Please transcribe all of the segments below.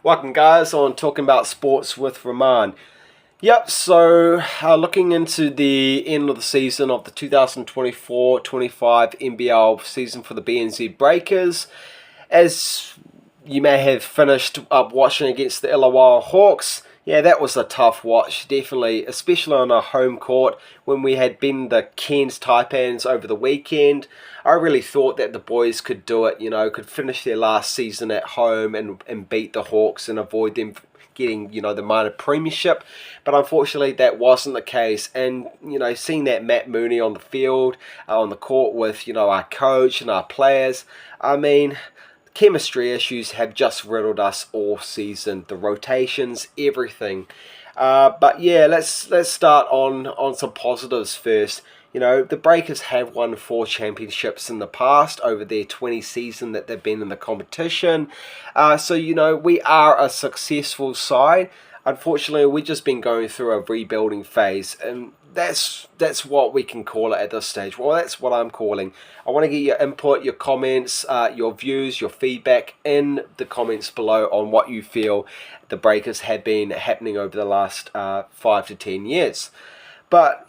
Welcome guys on Talking About Sports with Rahman. Yep, so looking into the end of the season of the 2024-25 NBL season for the BNZ Breakers. As you may have finished up watching against the Illawarra Hawks, yeah, that was a tough watch, definitely, especially on our home court when we had been the Cairns Taipans over the weekend. I really thought that the boys could do it, could finish their last season at home and beat the Hawks and avoid them getting, the minor premiership. But unfortunately, that wasn't the case. And, seeing that Matt Mooney on the field, on the court with, our coach and our players, chemistry issues have just riddled us all season. The rotations, everything. But yeah, let's start on some positives first. The Breakers have won 4 championships in the past over their 20 season that they've been in the competition. So we are a successful side. Unfortunately, we've just been going through a rebuilding phase, and that's what we can call it at this stage. Well, that's what I'm calling. I want to get your input, your comments, your views, your feedback in the comments below on what you feel the Breakers have been happening over the last 5 to 10 years. But,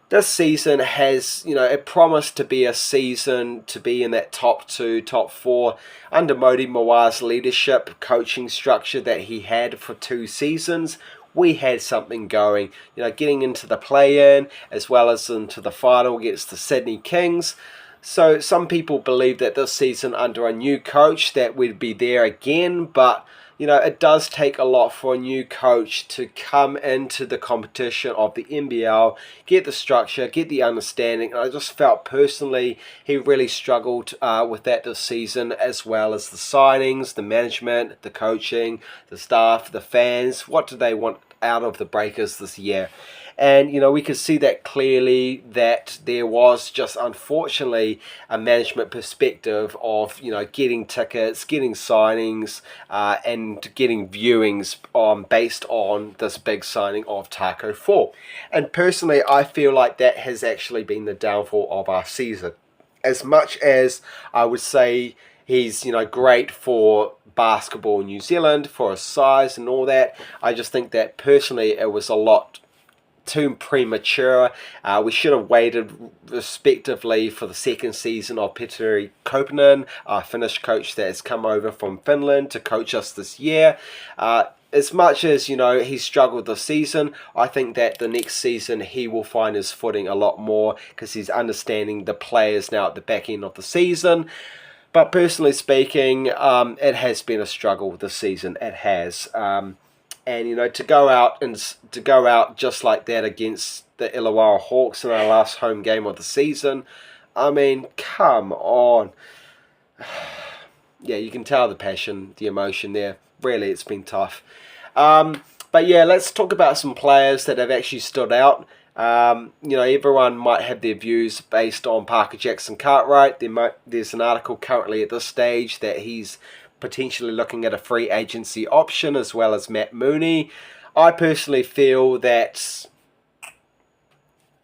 this season has, it promised to be a season to be in that top 2, top 4 under Modi Mawar's leadership, coaching structure that he had for 2 seasons. We had something going, getting into the play-in as well as into the final against the Sydney Kings. So some people believe that this season under a new coach that we'd be there again, but it does take a lot for a new coach to come into the competition of the NBL, get the structure, get the understanding. And I just felt personally he really struggled with that this season, as well as the signings, the management, the coaching, the staff, the fans. What do they want out of the Breakers this year? And, we could see that clearly that there was just, unfortunately, a management perspective of, getting tickets, getting signings, and getting viewings based on this big signing of Taco 4. And personally, I feel like that has actually been the downfall of our season. As much as I would say he's, great for basketball in New Zealand, for his size and all that, I just think that personally it was a lot too premature. We should have waited respectively for the second season of Petteri Koponen, our Finnish coach that has come over from Finland to coach us this year. As much as, he struggled this season, I think that the next season he will find his footing a lot more because he's understanding the players now at the back end of the season. But personally speaking, it has been a struggle this season. It has. And to go out just like that against the Illawarra Hawks in our last home game of the season, come on. Yeah, you can tell the passion, the emotion there. Really, it's been tough. But yeah, let's talk about some players that have actually stood out. Everyone might have their views based on Parker Jackson Cartwright. There's an article currently at this stage that he's potentially looking at a free agency option, as well as Matt Mooney. I personally feel that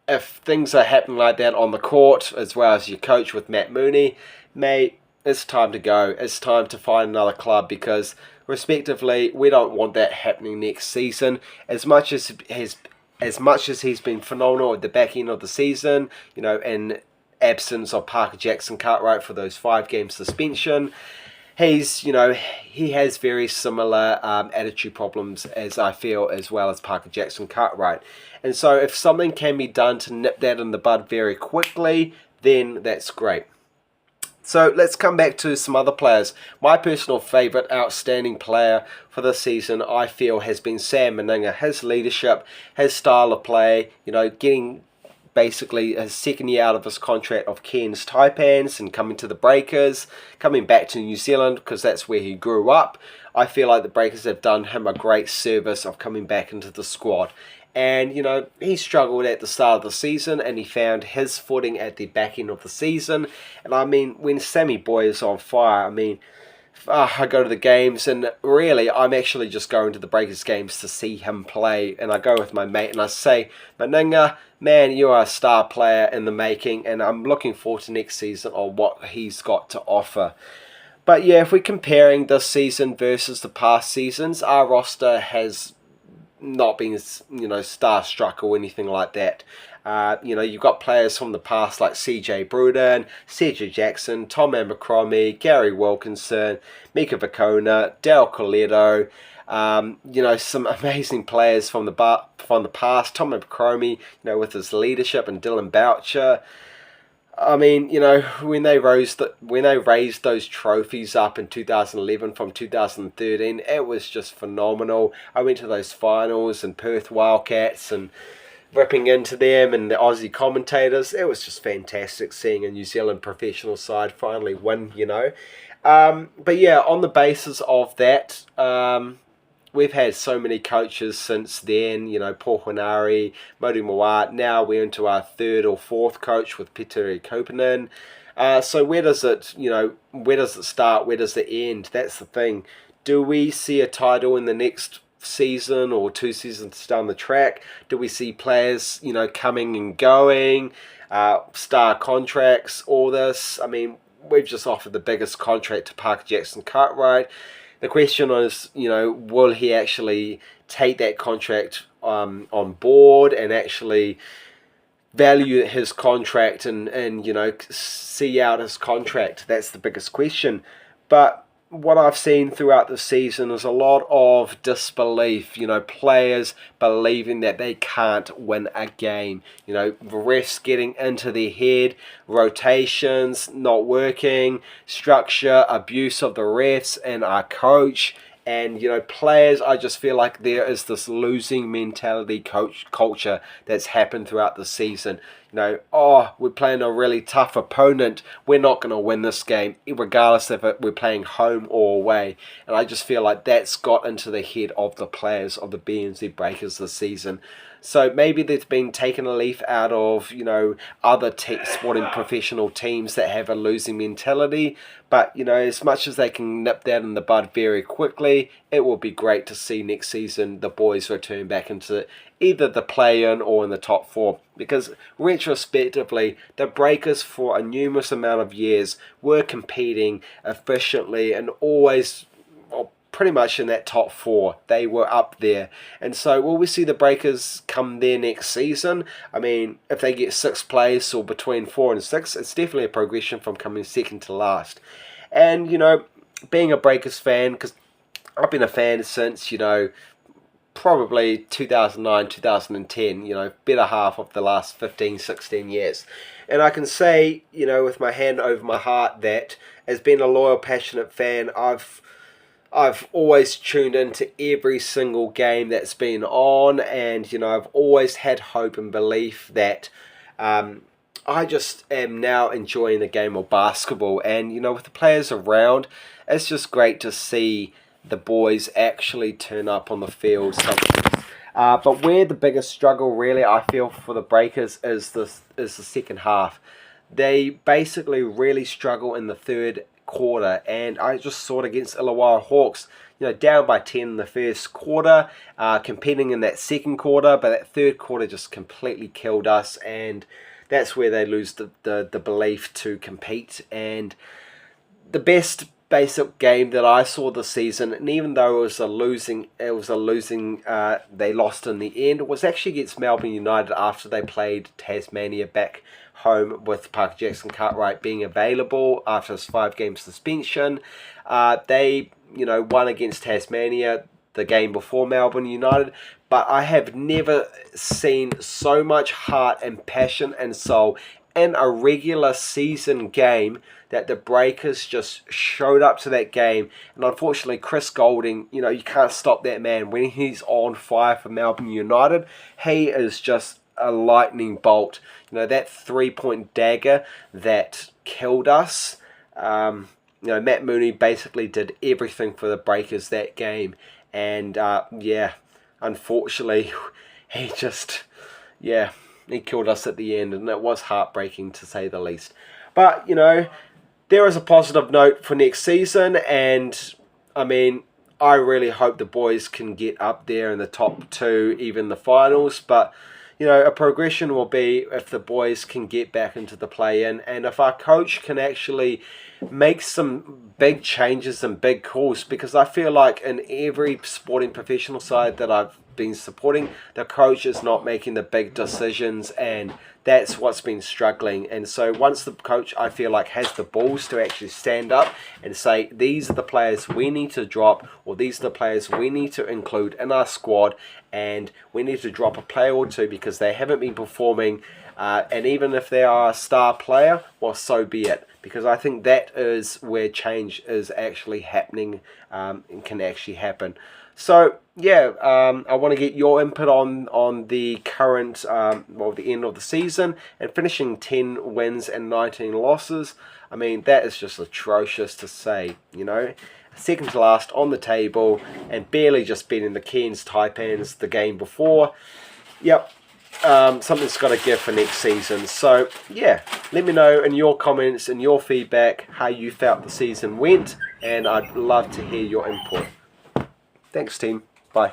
if things are happening like that on the court, as well as your coach with Matt Mooney, mate, it's time to go. It's time to find another club, because respectively, we don't want that happening next season. As much as he's been phenomenal at the back end of the season, in absence of Parker Jackson Cartwright for those 5-game suspension, he has very similar attitude problems as I feel, as well as Parker Jackson Cartwright. And so if something can be done to nip that in the bud very quickly, then that's great. So let's come back to some other players. My personal favourite outstanding player for this season, I feel, has been Sam Meninga. His leadership, his style of play, getting basically his second year out of his contract of Cairns Taipans and coming to the Breakers, coming back to New Zealand because that's where he grew up. I feel like the Breakers have done him a great service of coming back into the squad. And, he struggled at the start of the season and he found his footing at the back end of the season. And when Sammy Boy is on fire, I go to the games, and really I'm actually just going to the Breakers games to see him play. And I go with my mate and I say, Meninga, man, you are a star player in the making, and I'm looking forward to next season on what he's got to offer. But yeah, if we're comparing this season versus the past seasons, our roster has not been, starstruck or anything like that. You've got players from the past like CJ Bruden, CJ Jackson, Tom Abercrombie, Gary Wilkinson, Mika Vacona, Dale Coletto. Some amazing players from the past. Tom Abercrombie, with his leadership, and Dylan Boucher. I mean, when they raised those trophies up in 2011 from 2013, it was just phenomenal. I went to those finals and Perth Wildcats and ripping into them and the Aussie commentators. It was just fantastic seeing a New Zealand professional side finally win. But yeah, on the basis of that, we've had so many coaches since then, Paul Hunari, Modi Mawat. Now we're into our third or fourth coach with Petteri Koponen. So where does it start? Where does it end? That's the thing. Do we see a title in the next season or 2 seasons down the track? Do we see players, coming and going, star contracts, all this? I mean, we've just offered the biggest contract to Parker Jackson Cartwright. The question is, will he actually take that contract on board and actually value his contract and see out his contract? That's the biggest question. But what I've seen throughout the season is a lot of disbelief, players believing that they can't win a game, refs getting into their head, rotations not working, structure, abuse of the refs and our coach. And, players, I just feel like there is this losing mentality culture that's happened throughout the season. We're playing a really tough opponent. We're not going to win this game, regardless if we're playing home or away. And I just feel like that's got into the head of the players of the BNZ Breakers this season. So maybe they've been taking a leaf out of, other sporting professional teams that have a losing mentality. But, as much as they can nip that in the bud very quickly, it will be great to see next season the boys return back into either the play-in or in the top 4. Because retrospectively, the Breakers for a numerous amount of years were competing efficiently and always pretty much in that top 4. They were up there. And so will we see the Breakers come there next season? I mean, if they get 6th place or between 4 and 6, it's definitely a progression from coming second to last. And, being a Breakers fan, because I've been a fan since, probably 2009, 2010, better half of the last 15, 16 years. And I can say, with my hand over my heart that as being a loyal, passionate fan, I've always tuned into every single game that's been on, and I've always had hope and belief that I just am now enjoying the game of basketball. And with the players around, it's just great to see the boys actually turn up on the field sometimes. But where the biggest struggle really I feel for the Breakers is the second half. They basically really struggle in the third quarter, and I just saw it against Illawarra Hawks, down by 10 in the first quarter, competing in that second quarter, but that third quarter just completely killed us, and that's where they lose the belief to compete. And the best basic game that I saw this season, and even though they lost in the end, was actually against Melbourne United after they played Tasmania back home with Parker Jackson Cartwright being available after his 5-game suspension. They, won against Tasmania the game before Melbourne United, but I have never seen so much heart and passion and soul in a regular season game that the Breakers just showed up to that game. And unfortunately, Chris Goulding, you can't stop that man. When he's on fire for Melbourne United, he is just a lightning bolt. That 3-point dagger that killed us. Matt Mooney basically did everything for the Breakers that game. And, unfortunately, he killed us at the end. And it was heartbreaking, to say the least. But, there is a positive note for next season. And, I mean, I really hope the boys can get up there in the top 2, even the finals. But, a progression will be if the boys can get back into the play-in, and if our coach can actually make some big changes and big calls, because I feel like in every sporting professional side that I've been supporting, the coach is not making the big decisions, and that's what's been struggling. And so once the coach, I feel like, has the balls to actually stand up and say, these are the players we need to drop, or these are the players we need to include in our squad, and we need to drop a player or two because they haven't been performing, and even if they are a star player, well, so be it, because I think that is where change is actually happening, and can actually happen. So yeah, I want to get your input on the current, the end of the season, and finishing 10 wins and 19 losses. I mean, that is just atrocious to say, second to last on the table, and barely just beating the Cairns Taipans the game before. Yep. Something's got to give for next season. So yeah, let me know in your comments and your feedback how you felt the season went, and I'd love to hear your input. Thanks, team. Bye.